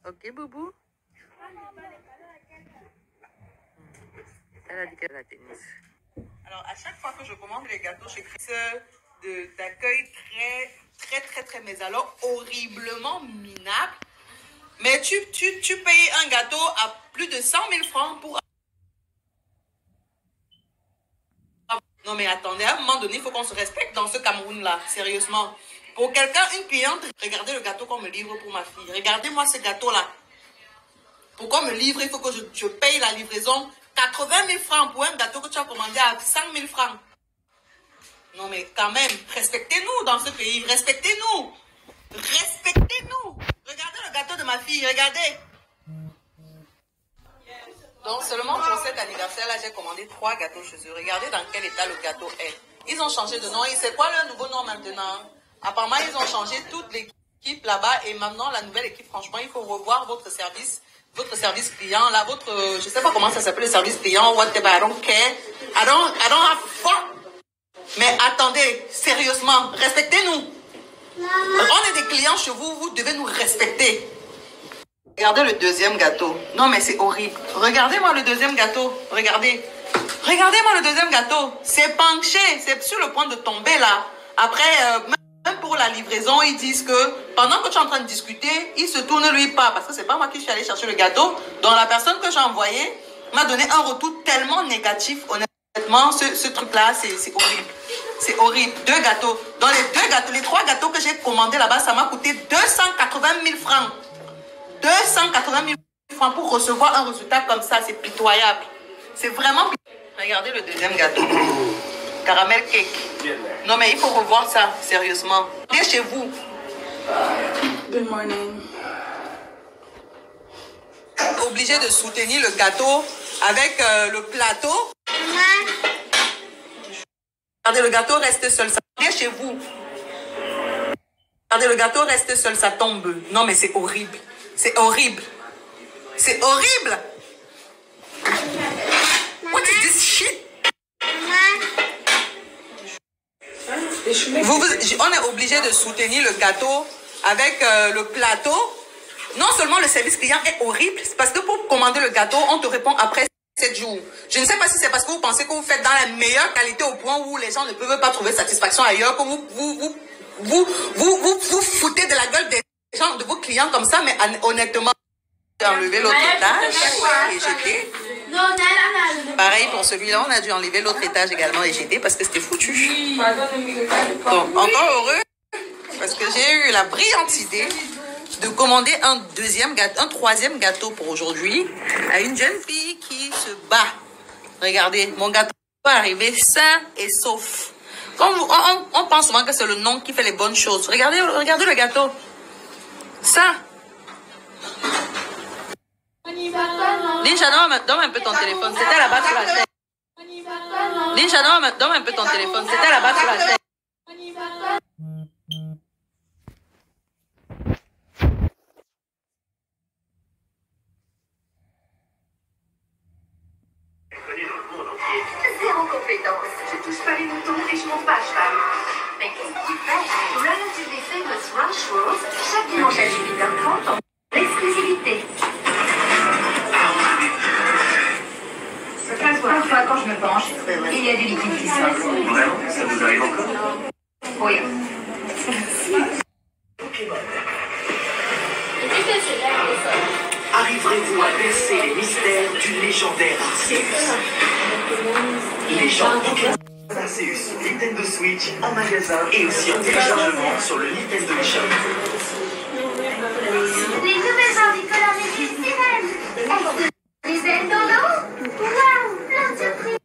Ok, Boubou. Elle a dit qu'elle a tennis. Alors, à chaque fois que je commande les gâteaux chez Chris, d'accueil très, mais alors horriblement minable. Mais tu payes un gâteau à plus de 100 000 francs pour... Non, mais attendez, à un moment donné, il faut qu'on se respecte dans ce Cameroun-là, sérieusement. Pour quelqu'un, une cliente, regardez le gâteau qu'on me livre pour ma fille. Regardez-moi ce gâteau-là. Pour qu'on me livre, il faut que je paye la livraison 80 000 francs pour un gâteau que tu as commandé à 5 000 francs. Non, mais quand même, respectez-nous dans ce pays. Respectez-nous. Respectez-nous. Regardez le gâteau de ma fille, regardez. Donc, seulement pour cet anniversaire-là, j'ai commandé 3 gâteaux chez eux. Regardez dans quel état le gâteau est. Ils ont changé de nom. Et c'est quoi le nouveau nom maintenant? Apparemment, ils ont changé toute l'équipe là-bas. Et maintenant, la nouvelle équipe, franchement, il faut revoir votre service client. Là, je sais pas comment ça s'appelle, le service client, whatever, I don't care. I don't have fun. Mais attendez, sérieusement, respectez-nous. On est des clients chez vous, vous devez nous respecter. Regardez le deuxième gâteau. Non, mais c'est horrible. Regardez-moi le deuxième gâteau. Regardez. Regardez-moi le deuxième gâteau. C'est penché. C'est sur le point de tomber là. Après, même pour la livraison, ils disent que pendant que tu es en train de discuter, ils se tournent lui pas. Parce que c'est pas moi qui suis allée chercher le gâteau. Donc la personne que j'ai envoyée m'a donné un retour tellement négatif. Honnêtement, ce truc-là, c'est horrible. C'est horrible. 2 gâteaux. Dans les 3 gâteaux que j'ai commandés là-bas, ça m'a coûté 280 000 francs. 280 000 francs pour recevoir un résultat comme ça, c'est pitoyable. C'est vraiment... Regardez le deuxième gâteau. Caramel cake. Non mais il faut revoir ça, sérieusement. Venez chez vous. Good morning. Obligé de soutenir le gâteau avec le plateau. Regardez, le gâteau reste seul. Venez chez vous. Regardez, le gâteau reste seul, ça tombe. Non mais c'est horrible. C'est horrible. C'est horrible. What is this shit? On est obligé de soutenir le gâteau avec le plateau. Non seulement le service client est horrible, c'est parce que pour commander le gâteau, on te répond après 7 jours. Je ne sais pas si c'est parce que vous pensez que vous faites dans la meilleure qualité au point où les gens ne peuvent pas trouver satisfaction ailleurs, que vous foutez de la gueule des gens, de vos clients comme ça, mais honnêtement, j'ai enlevé l'autre étage et jeté. Pareil pour celui-là, on a dû enlever l'autre étage également et jeter parce que c'était foutu. Donc, encore heureux, parce que j'ai eu la brillante idée de commander un troisième gâteau pour aujourd'hui à une jeune fille qui se bat. Regardez, mon gâteau va arriver sain et sauf. On pense souvent que c'est le nom qui fait les bonnes choses. Regardez le gâteau. Ça. Lincha, donne un peu ton téléphone. C'était là-bas sur la chaise. Lincha, donne un peu ton téléphone. C'était là-bas sur la chaise. Zéro compétence. Je touche pas les moutons et je monte pas à cheval. Mais qu'est-ce que tu fais? Relatively Famous Ranch Rose, chaque dimanche à 18h30 en exclusivité. Parfois, quand je me penche, il y a du liquide qui sort. Vraiment? Ça vous arrive encore? Oui. Arriverez-vous à percer les mystères du légendaire Arceus? Légende Pokémon Arceus, Nintendo Switch en magasin et aussi en téléchargement sur le Nintendo eShop. Les nouvelles envies colorées du Steven. Est-ce que les dans l'eau? Waouh, plein de surprises.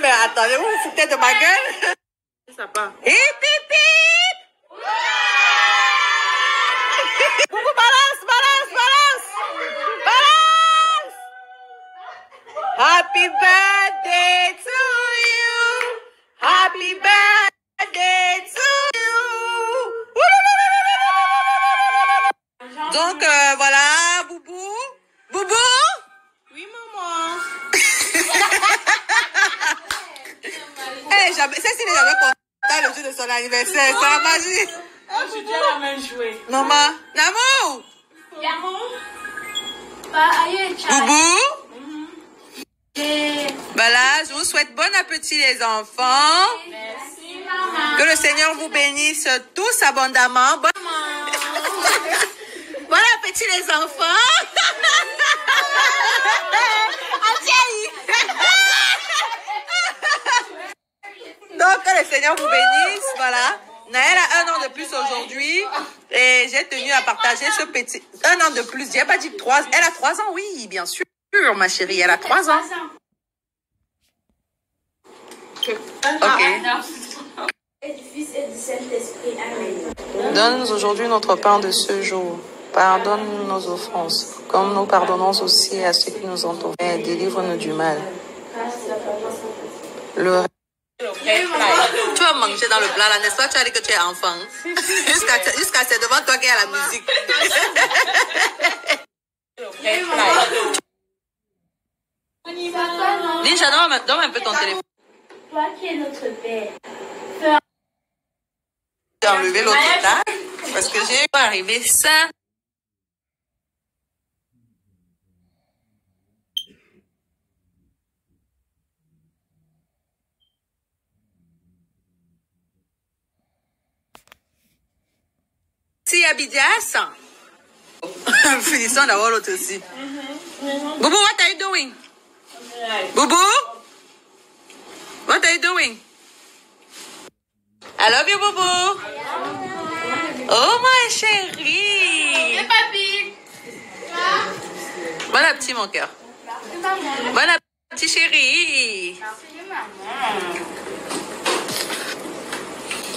Mais attendez, vous vous foutez de ma gueule? Ça part. Hip, hip, hip! Donc, voilà, Boubou. Boubou? Oui, maman. Eh, Cécile n'est jamais contente le jour de son anniversaire. C'est la magie. Je suis déjà la même jouée. Maman. Namou. Boubou. Voilà, je vous souhaite bon appétit les enfants. Merci, maman. Que le Seigneur vous bénisse tous abondamment. Bon appétit les enfants. Donc, que le Seigneur vous bénisse. Voilà. Naël a 1 an de plus aujourd'hui. Et j'ai tenu à partager ce petit... 1 an de plus. J'ai pas dit 3. Elle a 3 ans, oui, bien sûr, ma chérie. Elle a 3 ans. Ok. Édifice et du Saint-Esprit. Amen. Donne-nous aujourd'hui notre pain de ce jour. Pardonne nos offenses, comme nous pardonnons aussi à ceux qui nous ont offensés. Et délivre-nous du mal. Tu vas manger dans le plat là, n'est-ce pas? Tu as dit que tu es enfant. Jusqu'à c'est devant toi qu'il y a la musique. Déjà, donne un peu ton téléphone. Toi qui es notre Père. J'ai enlevé l'autre table parce que j'ai pas arrivé ça. Si Abidias. Finissons d'abord l'autre aussi. Boubou, what are you doing? Boubou? What are you doing? I love you, Boubou. Oh, ma chérie. Papi. Bon appétit, mon cœur. Bon appétit, chérie.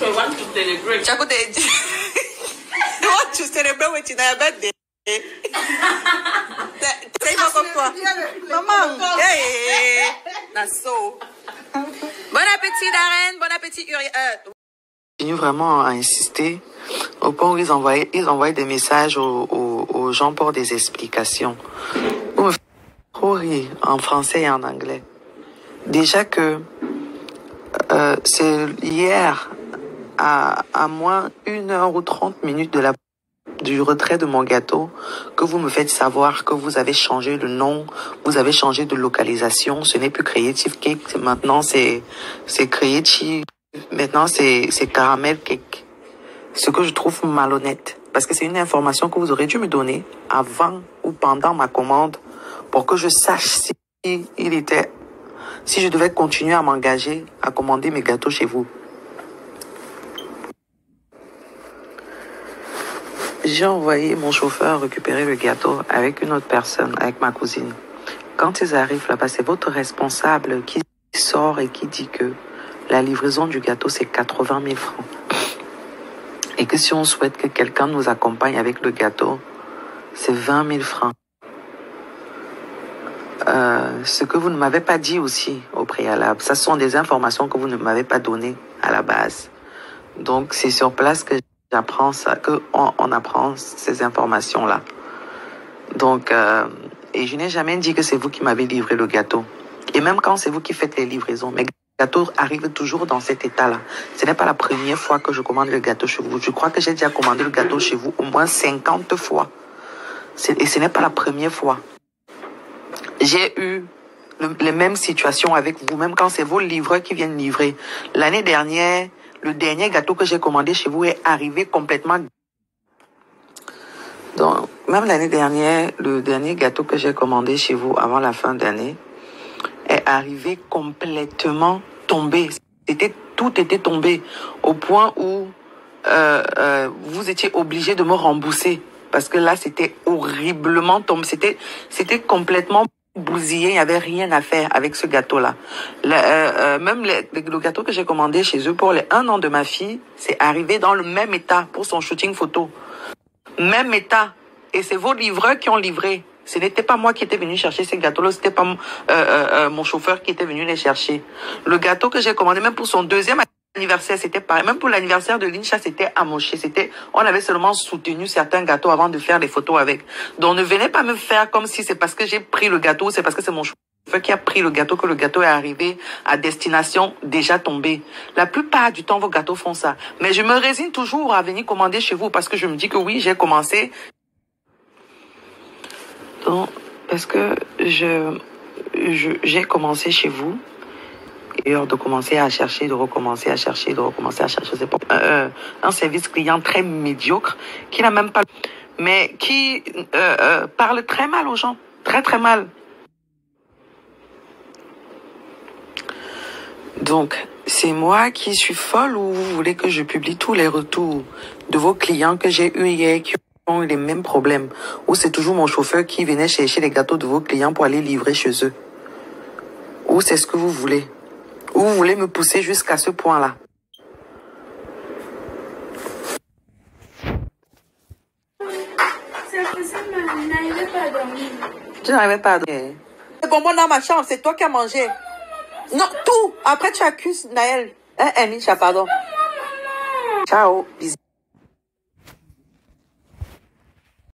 I want to celebrate. Tu as côté. You want to celebrate with your birthday? C'est pas comme toi. Maman. Hey. That's so. Bon appétit, Darren. Bon appétit, Uriel. Continue vraiment à insister au point où ils envoyaient des messages aux gens pour des explications. Vous me faites trop rire en français et en anglais. Déjà que c'est hier à moins 1 heure ou 30 minutes du retrait de mon gâteau que vous me faites savoir que vous avez changé le nom, vous avez changé de localisation. Ce n'est plus Creative Cake, maintenant c'est Creative. Maintenant, c'est Caramel Cake. Ce que je trouve malhonnête. Parce que c'est une information que vous aurez dû me donner avant ou pendant ma commande pour que je sache si je devais continuer à m'engager à commander mes gâteaux chez vous. J'ai envoyé mon chauffeur récupérer le gâteau avec une autre personne, avec ma cousine. Quand ils arrivent là-bas, c'est votre responsable qui sort et qui dit que la livraison du gâteau, c'est 80 000 francs. Et que si on souhaite que quelqu'un nous accompagne avec le gâteau, c'est 20 000 francs. Ce que vous ne m'avez pas dit aussi au préalable, ça sont des informations que vous ne m'avez pas données à la base. Donc, c'est sur place que j'apprends ça, qu'on apprend ces informations-là. Donc, et je n'ai jamais dit que c'est vous qui m'avez livré le gâteau. Et même quand c'est vous qui faites les livraisons, mes gâteaux arrivent toujours dans cet état-là. Ce n'est pas la première fois que je commande le gâteau chez vous. Je crois que j'ai déjà commandé le gâteau chez vous au moins 50 fois. Et ce n'est pas la première fois. J'ai eu les mêmes situations avec vous, même quand c'est vos livreurs qui viennent livrer. L'année dernière, le dernier gâteau que j'ai commandé chez vous est arrivé complètement... Donc, même l'année dernière, le dernier gâteau que j'ai commandé chez vous avant la fin d'année est arrivé complètement tombé. Tout était tombé au point où vous étiez obligé de me rembourser parce que là, c'était horriblement tombé. C'était complètement bousillé. Il n'y avait rien à faire avec ce gâteau-là. Même le gâteau que j'ai commandé chez eux pour les 1 an de ma fille, c'est arrivé dans le même état pour son shooting photo. Même état. Et c'est vos livreurs qui ont livré. Ce n'était pas moi qui étais venu chercher ces gâteaux-là. C'était pas mon chauffeur qui était venu les chercher. Le gâteau que j'ai commandé, même pour son deuxième L'anniversaire, c'était pareil. Même pour l'anniversaire de Lincha, c'était amoché. On avait seulement soutenu certains gâteaux avant de faire des photos avec. Donc, ne venez pas me faire comme si c'est parce que j'ai pris le gâteau, c'est parce que c'est mon chauffeur qui a pris le gâteau que le gâteau est arrivé à destination déjà tombé. La plupart du temps, vos gâteaux font ça. Mais je me résigne toujours à venir commander chez vous parce que je me dis que oui, j'ai commencé. Donc, parce que j'ai commencé chez vous. Et de commencer à chercher, de recommencer à chercher, de recommencer à chercher. C'est pas un service client très médiocre, qui n'a même pas... Mais qui parle très mal aux gens. Très, très mal. Donc, c'est moi qui suis folle ou vous voulez que je publie tous les retours de vos clients que j'ai eu hier qui ont eu les mêmes problèmes? Ou c'est toujours mon chauffeur qui venait chercher les gâteaux de vos clients pour aller livrer chez eux? Ou c'est ce que vous voulez? Ou vous voulez me pousser jusqu'à ce point-là? C'est que ça, je n'arrivais pas à dormir. Tu n'arrivais pas à dormir. Les bonbons dans ma chambre, c'est toi qui as mangé. Non, tout. Après, tu accuses Naël. Nisha, pardon. Ciao. Bisous.